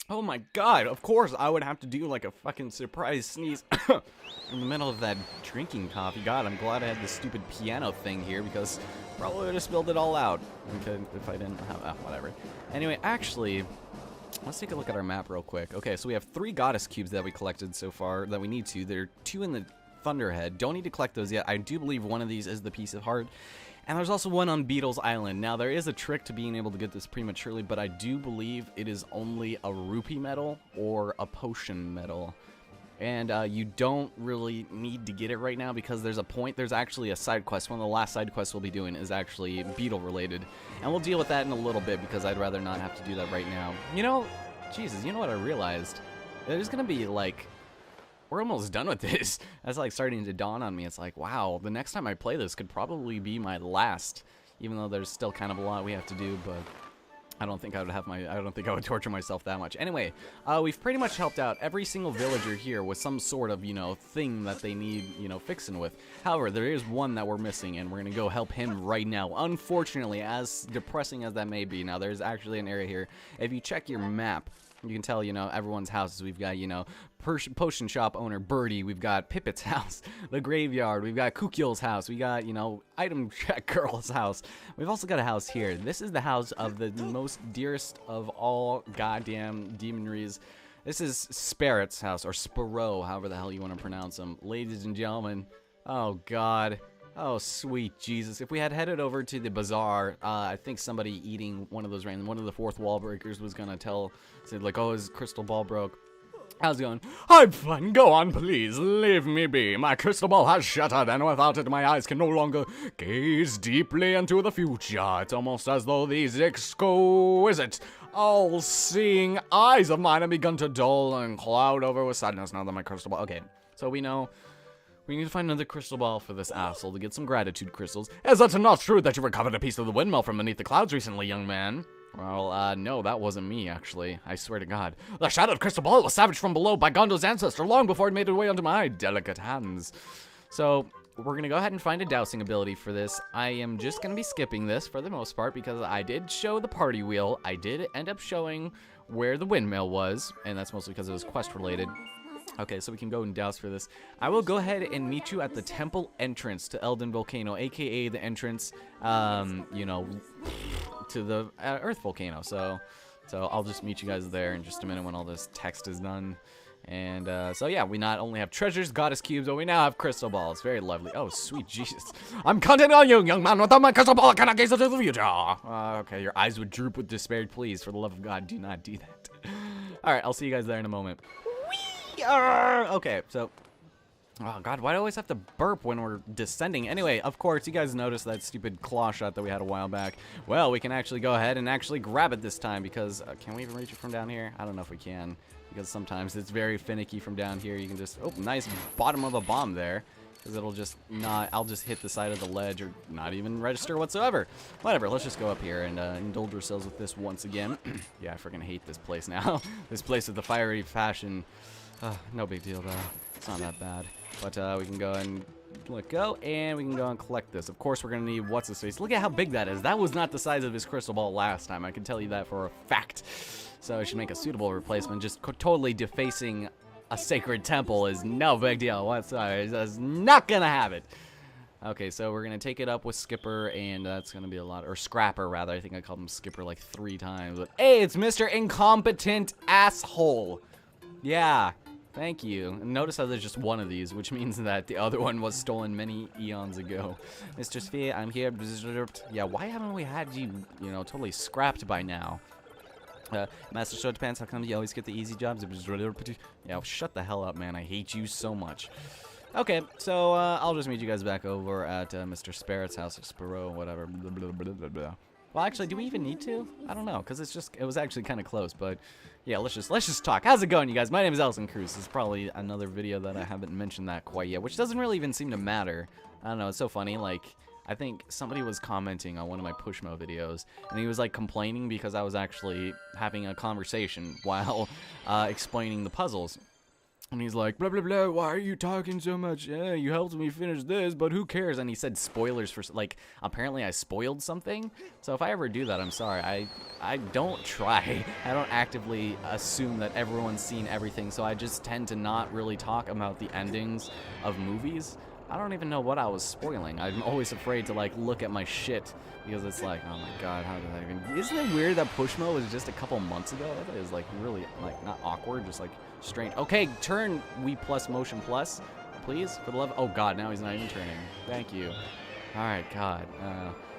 Oh my god, of course I would have to do like a fucking surprise sneeze in the middle of that drinking coffee. God, I'm glad I had this stupid piano thing here because probably would have spilled it all out if I didn't have, whatever. Anyway, actually, let's take a look at our map real quick. Okay, so we have 3 goddess cubes that we collected so far that we need to. There are 2 in the Thunderhead. Don't need to collect those yet. I do believe one of these is the piece of heart. And there's also one on Beetle's Island. Now, there is a trick to being able to get this prematurely, but I do believe it is only a rupee medal or a potion medal. And you don't really need to get it right now because there's a point. There's actually a side quest. One of the last side quests we'll be doing is actually Beetle related. And we'll deal with that in a little bit because I'd rather not have to do that right now. You know, Jesus, you know what I realized? There's going to be like... We're almost done with this. That's like starting to dawn on me. It's like, wow, the next time I play this could probably be my last, even though there's still kind of a lot we have to do, but I don't think I would torture myself that much. Anyway, we've pretty much helped out every single villager here with some sort of, you know, thing that they need, you know, fixing with. However, there is one that we're missing, and we're going to go help him right now. Unfortunately, as depressing as that may be, now there's actually an area here. If you check your map, you can tell, you know, everyone's houses. We've got, you know, potion shop owner Birdie. We've got Pipit's house, the graveyard. We've got Kukyul's house. We got, you know, item check girl's house. We've also got a house here. This is the house of the most dearest of all goddamn demonries. This is Spirit's house, or Spiro, however the hell you want to pronounce them. Ladies and gentlemen, oh God. Oh, sweet Jesus. If we had headed over to the bazaar, I think somebody eating one of those random, one of the fourth wall breakers was going to say like, oh, his crystal ball broke. How's it going? I'm fine. Go on, please. Leave me be. My crystal ball has shattered, and without it, my eyes can no longer gaze deeply into the future. It's almost as though these exquisite, all-seeing eyes of mine have begun to dull and cloud over with sadness now that my crystal ball... Okay, so we know... We need to find another crystal ball for this asshole to get some gratitude crystals. Is it not true that you recovered a piece of the windmill from beneath the clouds recently, young man? Well, no, that wasn't me, actually. I swear to God. The shattered crystal ball was savaged from below by Gondo's ancestor long before it made its way onto my delicate hands. So, we're going to go ahead and find a dowsing ability for this. I am just going to be skipping this for the most part because I did show the party wheel. I did end up showing where the windmill was, and that's mostly because it was quest related. Okay, so we can go and douse for this. I will go ahead and meet you at the temple entrance to Elden Volcano, aka the entrance, you know, to the Earth Volcano. So I'll just meet you guys there in just a minute when all this text is done. And so yeah, we not only have treasures, goddess cubes, but we now have crystal balls. Very lovely. Oh, sweet Jesus. I'm counting on you, young man. Without my crystal ball, I cannot gaze into the future. Okay, your eyes would droop with despair. Please, for the love of God, do not do that. All right, I'll see you guys there in a moment. Okay, so... Oh, God, why do I always have to burp when we're descending? Anyway, of course, you guys noticed that stupid claw shot that we had a while back. Well, we can actually go ahead and actually grab it this time because... can we even reach it from down here? I don't know if we can because sometimes it's very finicky from down here. You can just... Oh, nice bottom of a bomb there. Because it'll just not... I'll just hit the side of the ledge or not even register whatsoever. Whatever, let's just go up here and indulge ourselves with this once again. Yeah, I freaking hate this place now. This place with the fiery fashion... no big deal, though. It's not that bad. But we can go and let go, and we can go and collect this. Of course, we're going to need what's-his-face. Look at how big that is. That was not the size of his crystal ball last time. I can tell you that for a fact. So I should make a suitable replacement. Just totally defacing a sacred temple is no big deal whatsoever. It's not going to have it. Okay, so we're going to take it up with Skipper, and that's going to be a lot. Or Scrapper, rather. I think I called him Skipper like 3 times. But, hey, it's Mr. Incompetent Asshole. Yeah. Thank you. And notice how there's just one of these, which means that the other one was stolen many eons ago. Mr. Sphere, I'm here. Yeah, why haven't we had you, you know, totally scrapped by now? Master Short Pants, how come you always get the easy jobs? Yeah, shut the hell up, man. I hate you so much. Okay, so I'll just meet you guys back over at Mr. Spirit's house, or Spiro, whatever. Blah, blah, blah, blah, blah. Well, actually, do we even need to? I don't know, because it was actually kind of close, but yeah, let's just talk. How's it going, you guys? My name is Ellison Cruz. This is probably another video that I haven't mentioned that quite yet, which doesn't really even seem to matter. I don't know, it's so funny, like, I think somebody was commenting on one of my Pushmo videos, and he was, like, complaining because I was actually having a conversation while explaining the puzzles. And he's like, blah, blah, blah, why are you talking so much? Yeah, you helped me finish this, but who cares? And he said spoilers for, like, apparently I spoiled something. So if I ever do that, I'm sorry. I don't try. I don't actively assume that everyone's seen everything, so I just tend to not really talk about the endings of movies. I don't even know what I was spoiling. I'm always afraid to, like, look at my shit, because it's like, oh my god, how did I even... Isn't it weird that Pushmo was just a couple months ago? I thought it was, like, really, like, not awkward, just, like, strange. Okay, turn Wii Plus Motion Plus, please, for the love... Oh god, now he's not even turning. Thank you. Alright, god.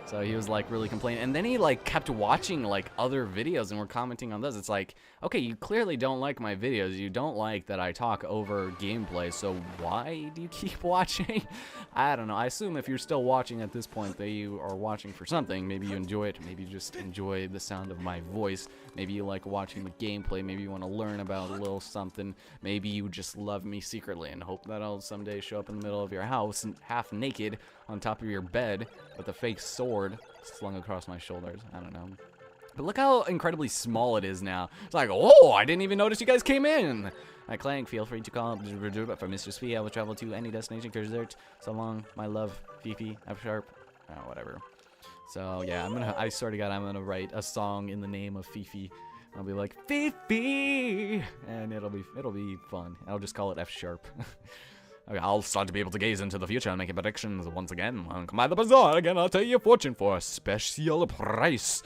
So he was, like, really complaining. And then he, like, kept watching, like, other videos and we're commenting on those. It's like, okay, you clearly don't like my videos. You don't like that I talk over gameplay. So why do you keep watching? I don't know. I assume if you're still watching at this point that you are watching for something. Maybe you enjoy it. Maybe you just enjoy the sound of my voice. Maybe you like watching the gameplay. Maybe you want to learn about a little something. Maybe you just love me secretly and hope that I'll someday show up in the middle of your house and half naked on top of your bed with a fake sword slung across my shoulders. I don't know. But look how incredibly small it is now. It's like, oh, I didn't even notice you guys came in. Hi, Clank, feel free to call up for Mr. Spee. I will travel to any destination, Desert. So long, my love, Fifi, F sharp. Oh, whatever. So, yeah, I swear to God, I'm gonna write a song in the name of Fifi. I'll be like, Fifi! And it'll be fun. I'll just call it F sharp. Okay, I'll start to be able to gaze into the future and make predictions once again. I'll come by the bazaar again, I'll tell you a fortune for a special price.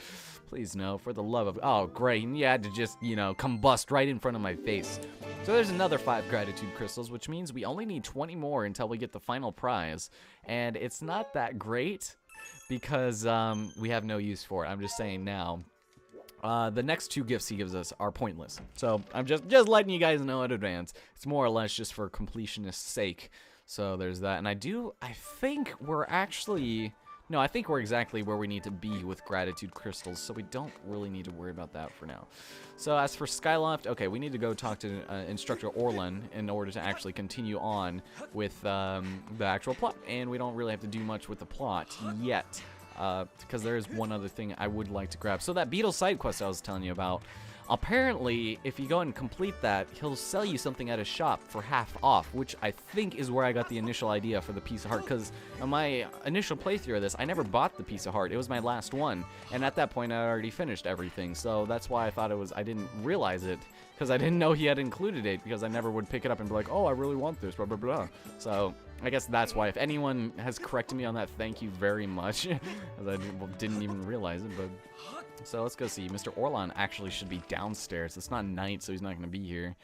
Please no, for the love of... Oh, great, and you had to just, you know, combust right in front of my face. So there's another 5 gratitude crystals, which means we only need 20 more until we get the final prize. And it's not that great, because we have no use for it. I'm just saying now. The next 2 gifts he gives us are pointless. So I'm just letting you guys know in advance. It's more or less just for completionist's sake. So there's that. And I think we're actually... No, I think we're exactly where we need to be with gratitude crystals, so we don't really need to worry about that for now. So as for Skyloft, okay, we need to go talk to Instructor Orlan in order to actually continue on with the actual plot. And we don't really have to do much with the plot yet. Because there is one other thing I would like to grab. So that Beetle side quest I was telling you about, apparently, if you go and complete that, he'll sell you something at a shop for half off, which I think is where I got the initial idea for the piece of heart, because on my initial playthrough of this, I never bought the piece of heart. It was my last one, and at that point, I already finished everything, so that's why I thought I didn't realize it, because I didn't know he had included it, because I never would pick it up and be like, oh, I really want this, blah, blah, blah. So... I guess that's why. If anyone has corrected me on that, thank you very much. As I didn't even realize it, but... So let's go see. Mr. Orlan actually should be downstairs. It's not night, so he's not going to be here.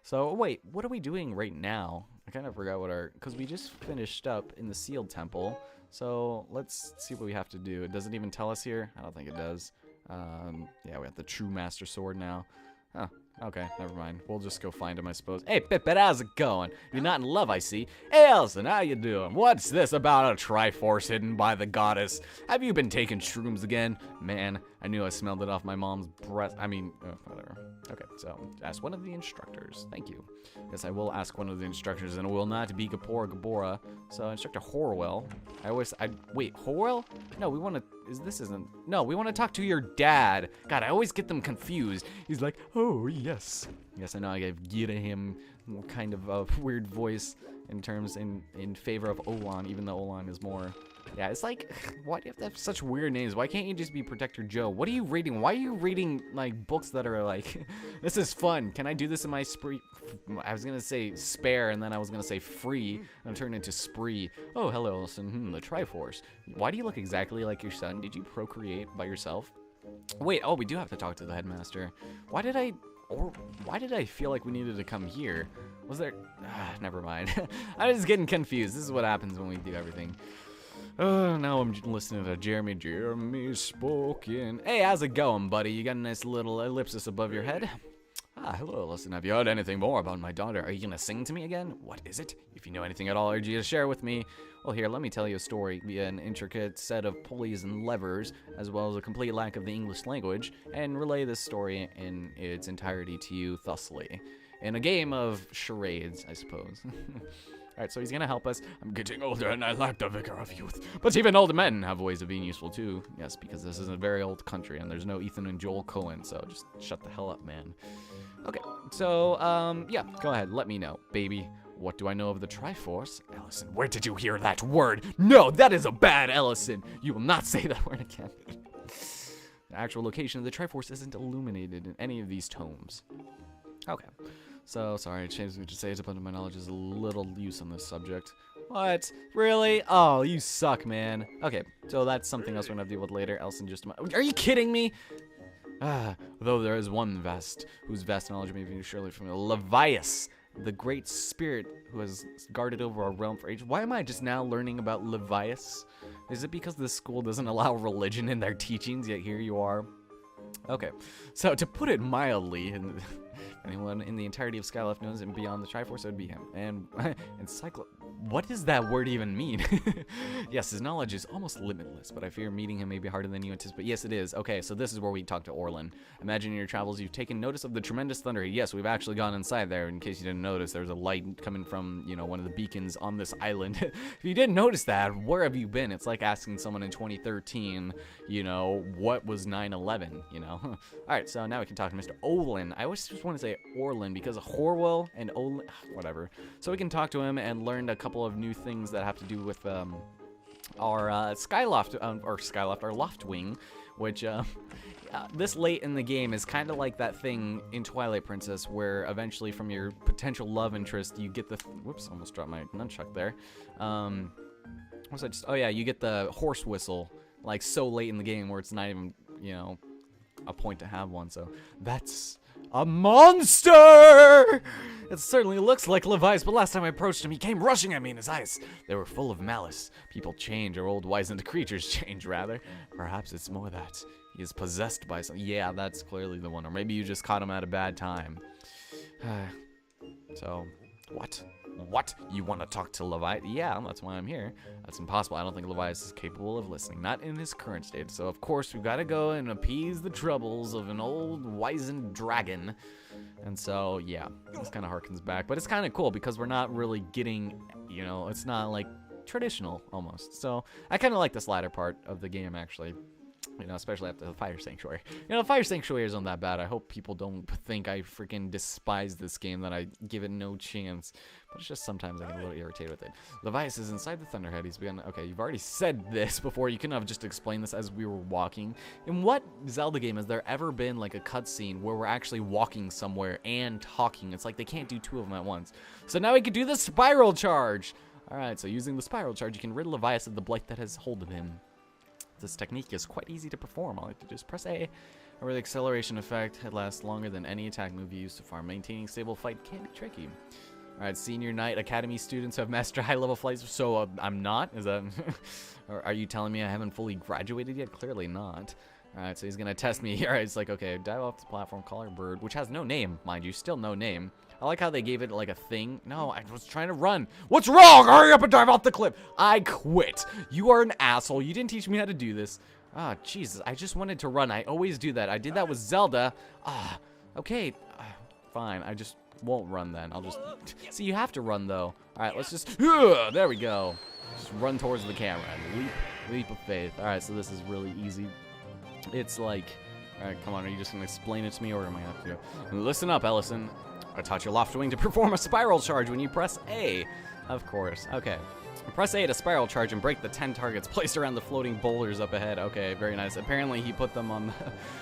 So, wait, what are we doing right now? I kind of forgot what our... Because we just finished up in the Sealed Temple. So, let's see what we have to do. It doesn't even tell us here? I don't think it does. Yeah, we have the True Master Sword now. Huh. Okay, never mind. We'll just go find him, I suppose. Hey, Pippet, how's it going? You're not in love, I see. Hey, Elson, how you doing? What's this about a Triforce hidden by the goddess? Have you been taking shrooms again? Man, I knew I smelled it off my mom's breath. I mean, whatever. Okay, so ask one of the instructors. Thank you. Yes, I will ask one of the instructors, and it will not be Gabora. So, Instructor Horwell. Wait, Horwell? No, we want to... No, we want to talk to your dad. God, I always get them confused. He's like, oh, yes. Yes, I know I gave him kind of a weird voice in favor of Olan, even though Olan is more... Yeah, it's like, why do you have to have such weird names? Why can't you just be Protector Joe? What are you reading? Why are you reading, like, books that are like, this is fun. Can I do this in my spree? I was going to say spare, and then I was going to say free, and it turned into spree. Oh, hello, Elson. The Triforce. Why do you look exactly like your son? Did you procreate by yourself? Wait, oh, we do have to talk to the headmaster. Why did I feel like we needed to come here? Was there... never mind. I'm just getting confused. This is what happens when we do everything. Now I'm listening to Jeremy spoken. Hey, how's it going, buddy? You got a nice little ellipsis above your head? Hello, listen, have you heard anything more about my daughter? Are you gonna sing to me again? What is it? If you know anything at all, I urge you to share with me. Well, here, let me tell you a story via an intricate set of pulleys and levers, as well as a complete lack of the English language, and relay this story in its entirety to you thusly. In a game of charades, I suppose. Alright, so he's gonna help us. I'm getting older and I lack the vigor of youth. But even older men have ways of being useful too. Yes, because this is a very old country and there's no Ethan and Joel Cohen, so just shut the hell up, man. Okay, So, yeah, go ahead. Let me know, baby. What do I know of the Triforce? Ellison, where did you hear that word? No, that is a bad Ellison. You will not say that word again. The actual location of the Triforce isn't illuminated in any of these tomes. Okay. So, sorry, I changed me to say it, but my knowledge is a little loose on this subject. What? Really? Oh, you suck, man. Okay, so that's something else we're gonna have to deal with later. Ellison just... Are you kidding me? Though there is one whose vast knowledge may be surely familiar. Levias, the great spirit who has guarded over our realm for ages. Why am I just now learning about Levias? Is it because this school doesn't allow religion in their teachings, yet here you are? Okay, so to put it mildly, and anyone in the entirety of Skyleft knows and beyond the Triforce, it would be him. And what does that word even mean? Yes, his knowledge is almost limitless, but I fear meeting him may be harder than you anticipate. Yes, it is. Okay, so this is where we talk to Orlin. Imagine in your travels you've taken notice of the tremendous thunder. Yes, we've actually gone inside there. In case you didn't notice, there's a light coming from, you know, one of the beacons on this island. If you didn't notice that, where have you been? It's like asking someone in 2013, you know, what was 9/11, you know? All right, so now we can talk to Mr. Olin. I always just want to say Orlin because of Horwell and Olin, whatever. So we can talk to him and learn a couple of new things that have to do with our our loft wing, which this late in the game is kind of like that thing in Twilight Princess where eventually from your potential love interest you get the whoops, almost dropped my nunchuck there. What was I just? Oh yeah, you get the horse whistle like so late in the game where it's not even, you know, a point to have one. So that's a monster! It certainly looks like Levi's, but last time I approached him, he came rushing at me, and his eyes, they were full of malice. People change, or old wizened creatures change, rather. Perhaps it's more that he is possessed by something. Yeah, that's clearly the one. Or maybe you just caught him at a bad time. So, what? What? You want to talk to Levi? Yeah, that's why I'm here. That's impossible. I don't think Levi is capable of listening. Not in his current state. So, of course, we've got to go and appease the troubles of an old wizened dragon. And so, yeah, this kind of harkens back. But it's kind of cool because we're not really getting, you know, it's not like traditional almost. So, I kind of like this latter part of the game, actually. You know, especially after the Fire Sanctuary. You know, the Fire Sanctuary isn't that bad. I hope people don't think I freaking despise this game, that I give it no chance. But it's just sometimes I get a little irritated with it. Levias is inside the Thunderhead. He's begun... Okay, you've already said this before. You couldn't have just explained this as we were walking. In what Zelda game has there ever been, like, a cutscene where we're actually walking somewhere and talking? It's like they can't do two of them at once. So now we can do the Spiral Charge! Alright, so using the Spiral Charge, you can rid Levias of the blight that has hold of him. This technique is quite easy to perform. All I have to do is press A. Over the acceleration effect, it lasts longer than any attack move you use so far. Maintaining stable flight can be tricky. Alright, Senior Knight Academy students who have mastered high-level flights. So, I'm not? Is that... or are you telling me I haven't fully graduated yet? Clearly not. Alright, so he's gonna test me. Alright, it's like, okay, dive off the platform, call her bird, which has no name, mind you, still no name. I like how they gave it like a thing. No, I was trying to run. What's wrong? Hurry up and dive off the cliff. I quit. You are an asshole. You didn't teach me how to do this. Ah, Jesus. I just wanted to run. I always do that. I did that with Zelda. Ah, okay. Fine. I just won't run then. I'll just... See, you have to run, though. All right, let's just... There we go. Just run towards the camera. Leap of faith. All right, so this is really easy. It's like... All right, come on. Are you just going to explain it to me, or am I going to have to go? Listen up, Ellison. I taught your Loftwing to perform a spiral charge when you press A. Of course. Okay. Press A to spiral charge and break the 10 targets placed around the floating boulders up ahead. Okay, very nice. Apparently he put them on the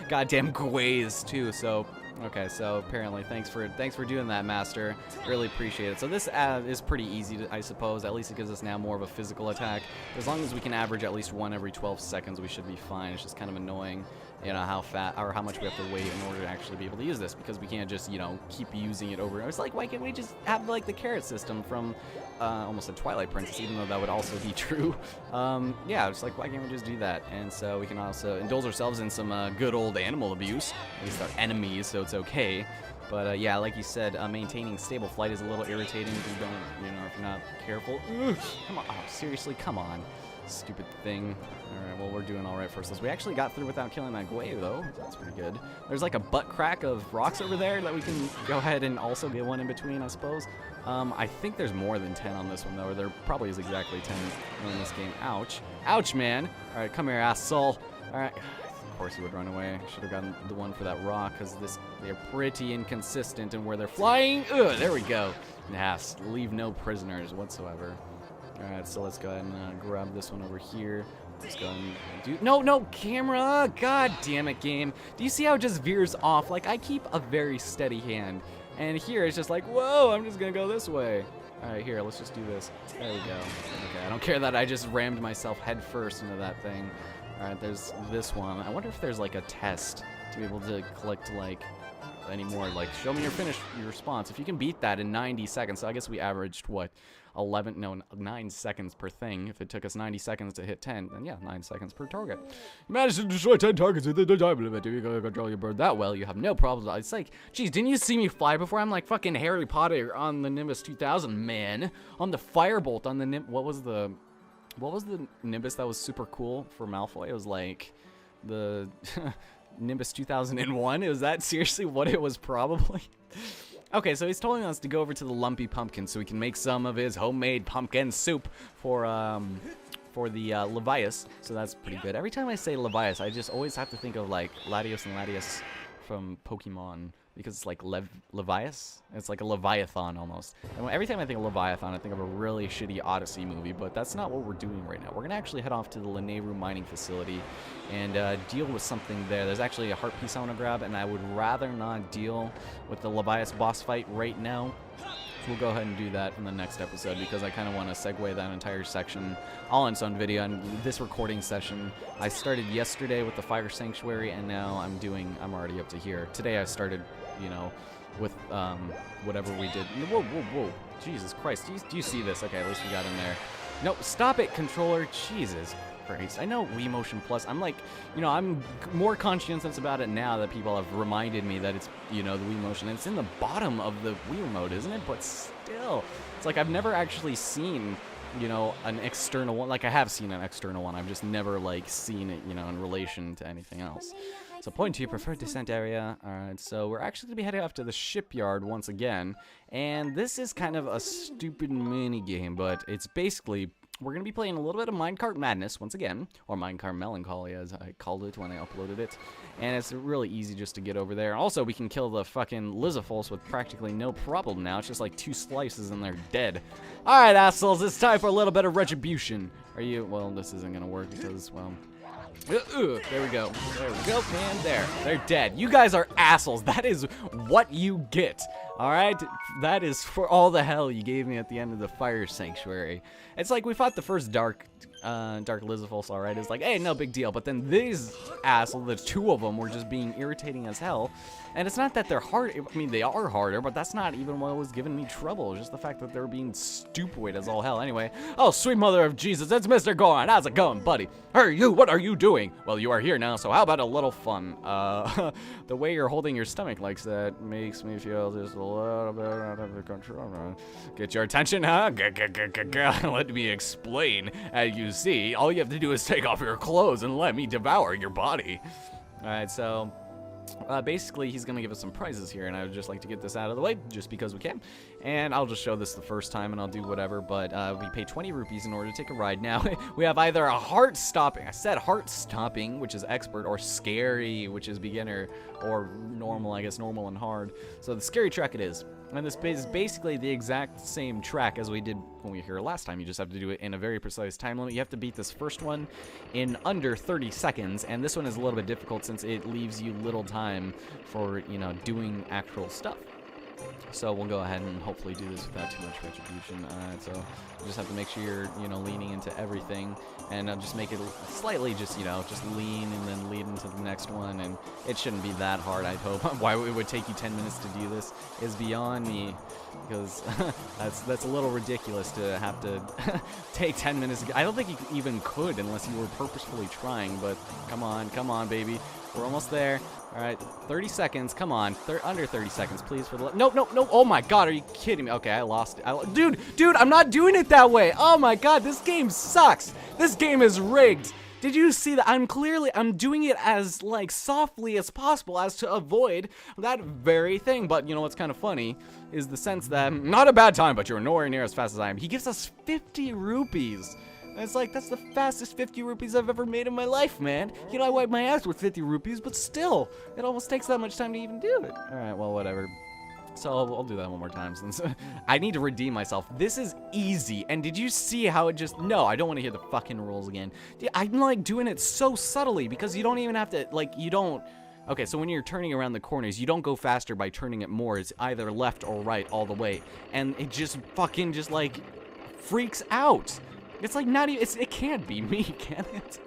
goddamn gways too. So, okay, so apparently thanks for doing that, Master. Really appreciate it. So this is pretty easy, I suppose. At least it gives us now more of a physical attack. As long as we can average at least one every 12 seconds, we should be fine. It's just kind of annoying, you know, how fat or how much we have to wait in order to actually be able to use this, because we can't just, you know, keep using it over. It's like, why can't we just have like the carrot system from almost a Twilight Princess, even though that would also be true. Yeah, it's like, why can't we just do that? And so we can also indulge ourselves in some good old animal abuse. At least our enemies, so it's okay. But yeah, like you said, maintaining stable flight is a little irritating if you don't, you know, if you're not careful. Ugh, come on, oh, seriously, come on. Stupid thing. Alright, well, we're doing alright first. We actually got through without killing that Gwei, though. That's pretty good. There's like a butt crack of rocks over there that we can go ahead and also get one in between, I suppose. I think there's more than 10 on this one, though, or there probably is exactly 10 in this game. Ouch. Ouch, man. Alright, come here, asshole. Alright. Of course he would run away. Should have gotten the one for that rock, because they're pretty inconsistent in where they're flying. Ugh, there we go. Yes, leave no prisoners whatsoever. Alright, so let's go ahead and grab this one over here. Let's go and do... No, camera! God damn it, game. Do you see how it just veers off? Like, I keep a very steady hand. And here it's just like, whoa, I'm just gonna go this way. Alright, here, let's just do this. There we go. Okay, I don't care that I just rammed myself head first into that thing. Alright, there's this one. I wonder if there's like a test to be able to collect like any more. Like, show me your response. If you can beat that in 90 seconds, so I guess we averaged what? 9 seconds per thing. If it took us 90 seconds to hit 10, then yeah, 9 seconds per target. You managed to destroy 10 targets within the time limit. If you can control your bird that well, you have no problems. It's like, geez, didn't you see me fly before? I'm like fucking Harry Potter on the Nimbus 2000, man. On the Firebolt, on the what was the Nimbus that was super cool for Malfoy? It was like the Nimbus 2001. Is that seriously what it was? Probably. Okay, so he's telling us to go over to the Lumpy Pumpkin so we can make some of his homemade pumpkin soup for the Levias. So that's pretty good. Every time I say Levias, I just always have to think of like Latios and Latias from Pokemon, because it's like Levias. It's like a Leviathan almost. And every time I think of Leviathan, I think of a really shitty Odyssey movie, but that's not what we're doing right now. We're gonna actually head off to the Lanayru mining facility and deal with something there. There's actually a heart piece I want to grab, and I would rather not deal with the Levias boss fight right now. So we'll go ahead and do that in the next episode, because I kind of want to segue that entire section all in its own video. And this recording session, I started yesterday with the Fire Sanctuary, and now I'm already up to here. Today I started, you know, with whatever we did. Whoa. Jesus Christ. Do you see this? Okay, at least we got in there. No, stop it, controller. Jesus Christ. I know Wii Motion Plus. I'm like, you know, I'm more conscientious about it now that people have reminded me that it's, you know, the Wii Motion. And it's in the bottom of the Wii remote, isn't it? But still, it's like I've never actually seen, you know, an external one. Like, I have seen an external one. I've just never, like, seen it, you know, in relation to anything else. So point to your preferred descent area. Alright, so we're actually going to be heading off to the shipyard once again. And this is kind of a stupid mini game, but it's basically, we're going to be playing a little bit of Minecart Madness once again, or Minecart Melancholy as I called it when I uploaded it. And it's really easy just to get over there. Also, we can kill the fucking Lizafulse with practically no problem now. It's just like 2 slices and they're dead. Alright, assholes, it's time for a little bit of retribution. Are you, well, this isn't going to work because, well... there we go. And there. They're dead. You guys are assholes. That is what you get. Alright? That is for all the hell you gave me at the end of the Fire Sanctuary. It's like we fought the first Dark Lizafulse, alright? It's like, hey, no big deal. But then these assholes, the 2 of them, were just being irritating as hell. And it's not that they're hard. I mean, they are harder, but that's not even what was giving me trouble. It's just the fact that they're being stupid as all hell. Anyway, oh, sweet mother of Jesus, it's Mr. Goron. How's it going, buddy? Hey, you, what are you doing? Well, you are here now, so how about a little fun? The way you're holding your stomach like that makes me feel just a little bit out of control. Get your attention, huh? Let me explain. As you see, all you have to do is take off your clothes and let me devour your body. Alright, so... basically, he's going to give us some prizes here, and I would just like to get this out of the way, just because we can. And I'll just show this the first time, and I'll do whatever, but we pay 20 rupees in order to take a ride. Now, we have either a heart-stopping, I said heart-stopping, which is expert, or scary, which is beginner, or normal, I guess normal and hard. So the scary track it is. And this is basically the exact same track as we did when we were here last time. You just have to do it in a very precise time limit. You have to beat this first one in under 30 seconds, and this one is a little bit difficult since it leaves you little time for, you know, doing actual stuff. So we'll go ahead and hopefully do this without too much retribution. So you just have to make sure you're, you know, leaning into everything, and just make it slightly just, you know, just lean and then lead into the next one, and it shouldn't be that hard, I'd hope. Why it would take you 10 minutes to do this is beyond me, because that's a little ridiculous to have to take 10 minutes. I don't think you even could unless you were purposefully trying, but come on, baby. We're almost there. All right, 30 seconds. Come on, under 30 seconds, please. For the no. Oh my God, are you kidding me? Okay, I lost it. Dude, I'm not doing it that way. Oh my God, this game sucks. This game is rigged. Did you see that? I'm doing it as like softly as possible as to avoid that very thing. But you know what's kind of funny is the sense that not a bad time, but you're nowhere near as fast as I am. He gives us 50 rupees And it's like, that's the fastest 50 rupees I've ever made in my life, man. You know, I wipe my ass with 50 rupees, but still, it almost takes that much time to even do it. All right, well, whatever. So I'll do that one more time since I need to redeem myself. This is easy. And did you see how it just... No, I don't want to hear the fucking rules again. I'm like doing it so subtly because you don't even have to, like, you don't... Okay, so when you're turning around the corners, you don't go faster by turning it more. It's either left or right all the way. And it just fucking just, like, freaks out. It's like not even... It can't be me, can it?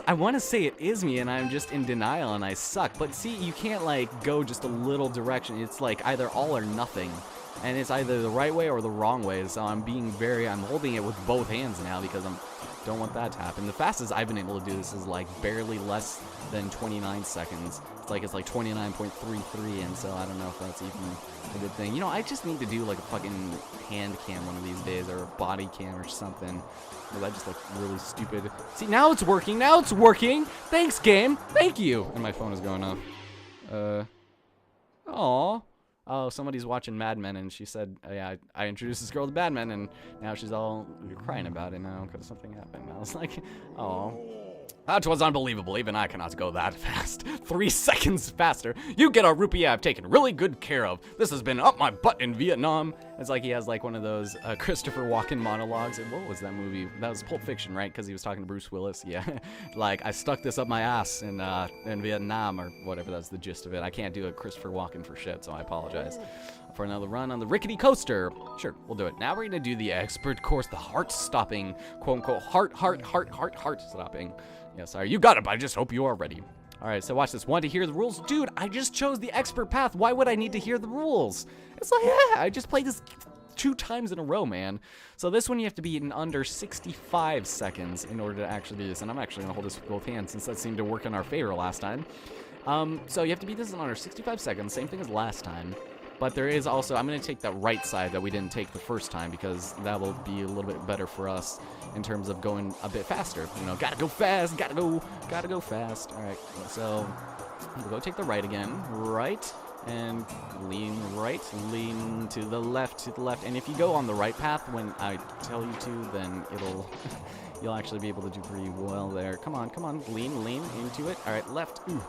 I want to say it is me, and I'm just in denial, and I suck. But see, you can't, like, go just a little direction. It's, like, either all or nothing. And it's either the right way or the wrong way. So I'm holding it with both hands now because don't want that to happen. The fastest I've been able to do this is, like, barely less than 29 seconds. It's like 29.33, and so I don't know if that's even a good thing. You know, I just need to do, like, a fucking hand cam one of these days, or a body cam or something. Well, that just looked really stupid. See, now it's working. Now it's working. Thanks, game. Thank you. And my phone is going off. Aw. Oh, somebody's watching Mad Men, and she said, yeah, I introduced this girl to Mad Men, and now she's all crying about it now because something happened. I was like, oh. That was unbelievable. Even I cannot go that fast. 3 seconds faster. You get a rupee I've taken really good care of. This has been up my butt in Vietnam. It's like he has like one of those Christopher Walken monologues. And what was that movie? That was Pulp Fiction, right? Because he was talking to Bruce Willis. Yeah. Like, I stuck this up my ass in Vietnam or whatever. That's the gist of it. I can't do a Christopher Walken for shit, so I apologize. For another run on the rickety coaster. Sure, we'll do it. Now we're gonna do the expert course, the heart-stopping, quote-unquote, heart stopping. Yeah, sorry, you got it, but I just hope you are ready. All right, so watch this. Want to hear the rules? Dude, I just chose the expert path. Why would I need to hear the rules? It's like, yeah, I just played this 2 times in a row, man. So this one you have to be in under 65 seconds in order to actually do this. And I'm actually gonna hold this with both hands since that seemed to work in our favor last time. So you have to beat this in under 65 seconds, same thing as last time. But there is also, I'm going to take that right side that we didn't take the first time because that will be a little bit better for us in terms of going a bit faster. You know, gotta go fast, gotta go fast. All right, so we'll go take the right again. Right, and lean right, lean to the left, And if you go on the right path when I tell you to, then you'll actually be able to do pretty well there. Come on, lean into it. All right, left, ooh.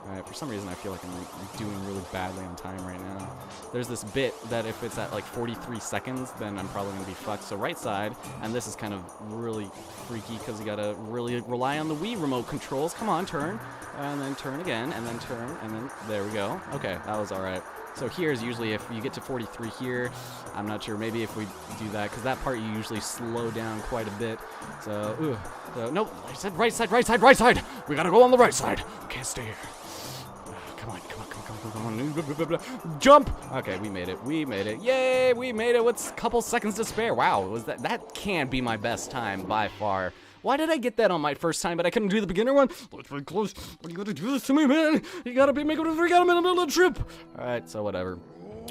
All right, for some reason I feel like I'm doing really badly on time right now. There's this bit that if it's at like 43 seconds, then I'm probably gonna be fucked. So right side, and this is kind of really freaky because you gotta really rely on the Wii remote controls. Come on, turn, and then turn again, and then turn, and then there we go. Okay, that was all right. So here's usually if you get to 43 here, I'm not sure, maybe if we do that, because that part you usually slow down quite a bit. So, ooh, so, nope, right side. We gotta go on the right side. We can't stay here. Come on. Jump! Okay, we made it. Yay, we made it with a couple seconds to spare. Wow, that can't be my best time by far. Why did I get that on my first time, but I couldn't do the beginner one? That's very close. What are you gonna do this to me, man? You gotta make it a freak out in the middle of the trip. Alright, so whatever.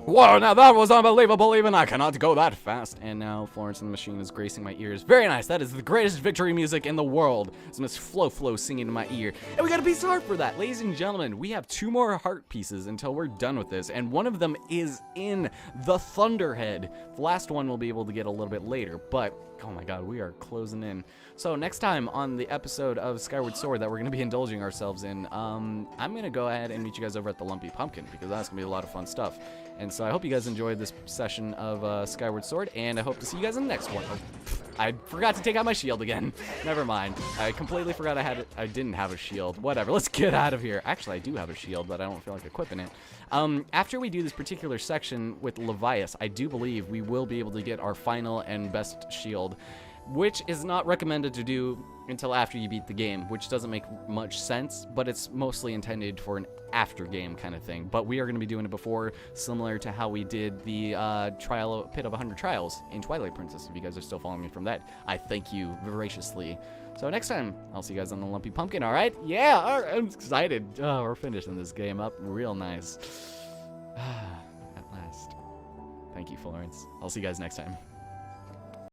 Whoa, now that was unbelievable. Even I cannot go that fast. And now Florence and the Machine is gracing my ears. Very nice. That is the greatest victory music in the world. It's Miss Flo singing in my ear. And we got a piece of heart for that. Ladies and gentlemen, we have 2 more heart pieces until we're done with this. And one of them is in the Thunderhead. The last one we'll be able to get a little bit later. But, oh my god, we are closing in. So next time on the episode of Skyward Sword that we're going to be indulging ourselves in, I'm going to go ahead and meet you guys over at the Lumpy Pumpkin because that's going to be a lot of fun stuff. And so I hope you guys enjoyed this session of Skyward Sword, and I hope to see you guys in the next one. Oh, I forgot to take out my shield again. Never mind. I completely forgot I didn't have a shield. Whatever. Let's get out of here. Actually, I do have a shield, but I don't feel like equipping it. After we do this particular section with Levias, I do believe we will be able to get our final and best shield, which is not recommended to do until after you beat the game, which doesn't make much sense, but it's mostly intended for an after game kind of thing. But we are going to be doing it before, similar to how we did the Pit of 100 Trials in Twilight Princess. If you guys are still following me from that, I thank you voraciously. So next time, I'll see you guys on the Lumpy Pumpkin, all right? Yeah, all right, I'm excited. Oh, we're finishing this game up real nice. At last. Thank you, Florence. I'll see you guys next time.